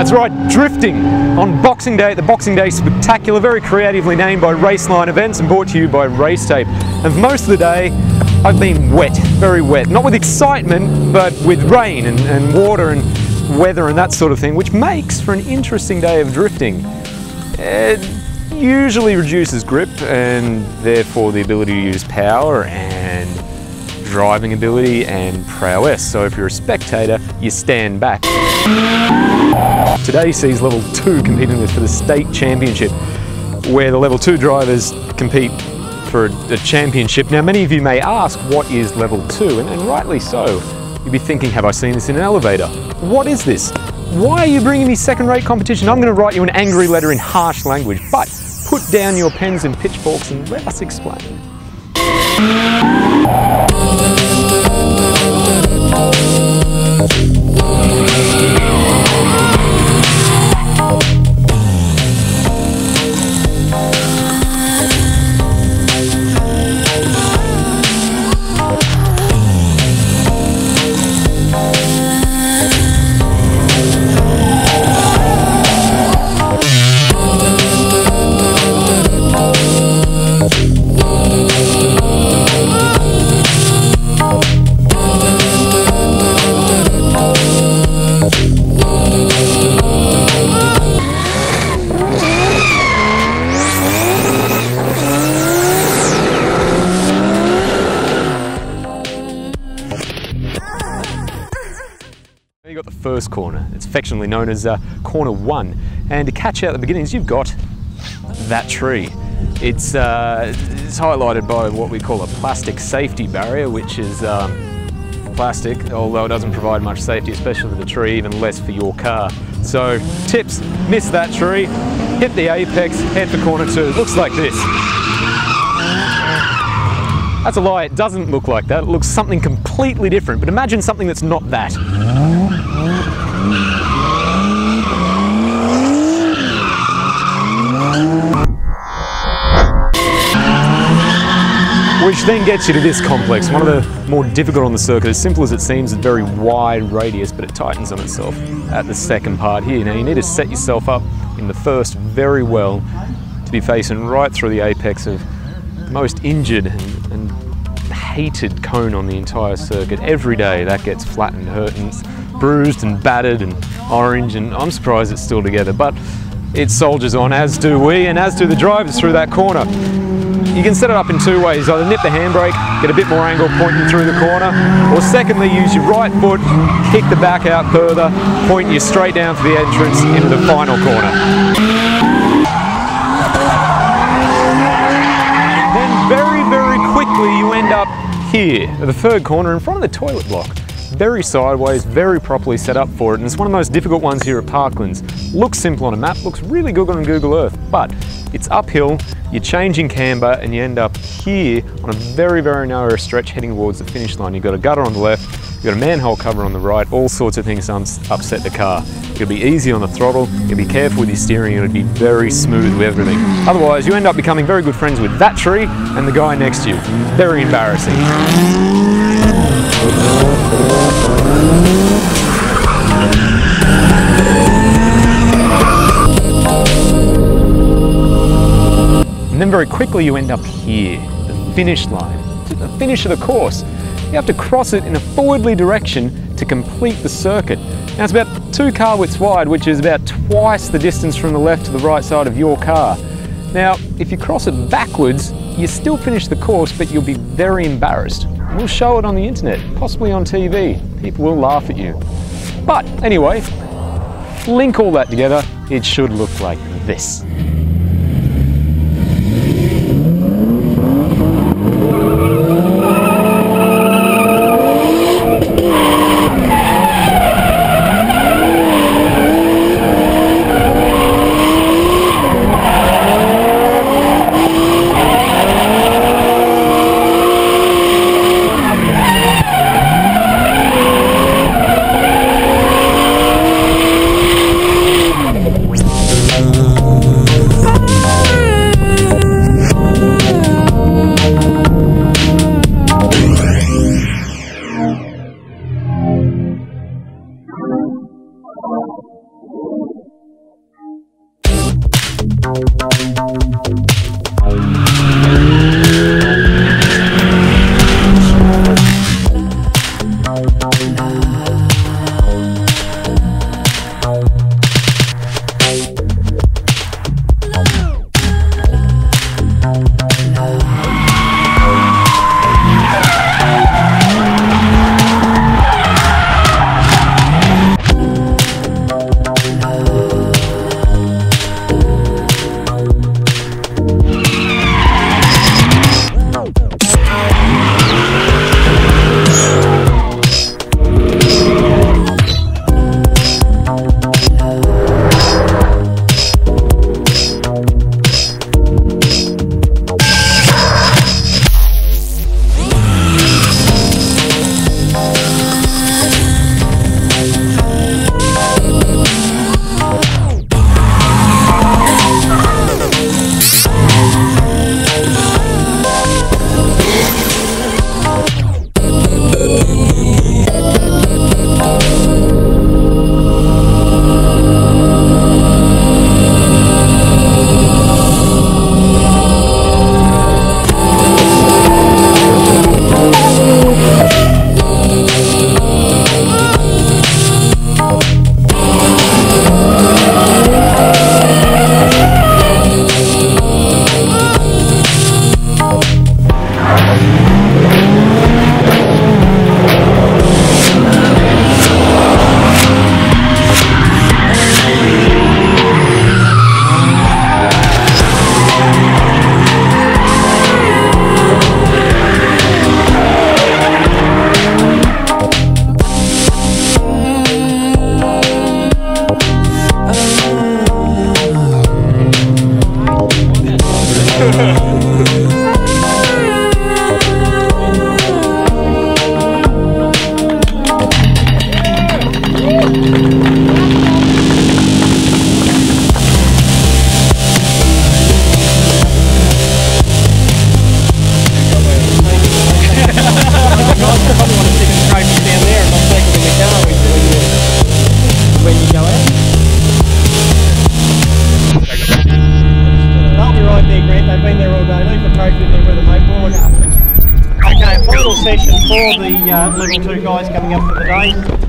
That's right, drifting on Boxing Day at the Boxing Day Spectacular, very creatively named by Raceline Events and brought to you by Race Tape. And for most of the day, I've been wet, very wet. Not with excitement, but with rain and water and weather and that sort of thing, which makes for an interesting day of drifting. It usually reduces grip and therefore the ability to use power and driving ability and prowess. So if you're a spectator, you stand back. Today sees level 2 competing for the state championship, where the level 2 drivers compete for a championship. Now many of you may ask, what is level 2? And rightly so. You'd be thinking, have I seen this in an elevator? What is this? Why are you bringing me second-rate competition? I'm going to write you an angry letter in harsh language, but put down your pens and pitchforks and let us explain. You got the first corner. It's affectionately known as corner 1, and to catch you out at the beginnings, you've got that tree. It's highlighted by what we call a plastic safety barrier, which is plastic, although it doesn't provide much safety, especially for the tree, even less for your car. So tips: miss that tree, hit the apex, head for corner 2. It looks like this. That's a lie, it doesn't look like that. It looks something completely different, but imagine something that's not that. Which then gets you to this complex, one of the more difficult on the circuit. As simple as it seems, it's a very wide radius, but it tightens on itself at the second part here. Now you need to set yourself up in the first very well to be facing right through the apex of the most injured and hated cone on the entire circuit. Every day that gets flattened, hurt and bruised and battered and orange, and I'm surprised it's still together, but it soldiers on, as do we and as do the drivers through that corner. You can set it up in 2 ways: either nip the handbrake, get a bit more angle pointing through the corner, or secondly use your right foot, kick the back out further, point you straight down for the entrance into the final corner. Then very quickly you end up here at the third corner in front of the toilet block. Very sideways, very properly set up for it, and it's one of the most difficult ones here at Parklands. Looks simple on a map, looks really good on Google Earth, but it's uphill, you're changing camber, and you end up here on a very narrow stretch heading towards the finish line. You've got a gutter on the left, you've got a manhole cover on the right, all sorts of things upset the car. You'll be easy on the throttle, you'll be careful with your steering, and it'll be very smooth with everything. Otherwise, you end up becoming very good friends with that tree and the guy next to you. Very embarrassing. And then very quickly you end up here, the finish line, the finish of the course. You have to cross it in a forwardly direction to complete the circuit. Now it's about 2 car widths wide, which is about twice the distance from the left to the right side of your car. Now, if you cross it backwards, you still finish the course, but you'll be very embarrassed. We'll show it on the internet, possibly on TV. People will laugh at you. But anyway, link all that together, it should look like this. approach with their weather mate board. Okay, final session for the level 2 guys coming up for the day.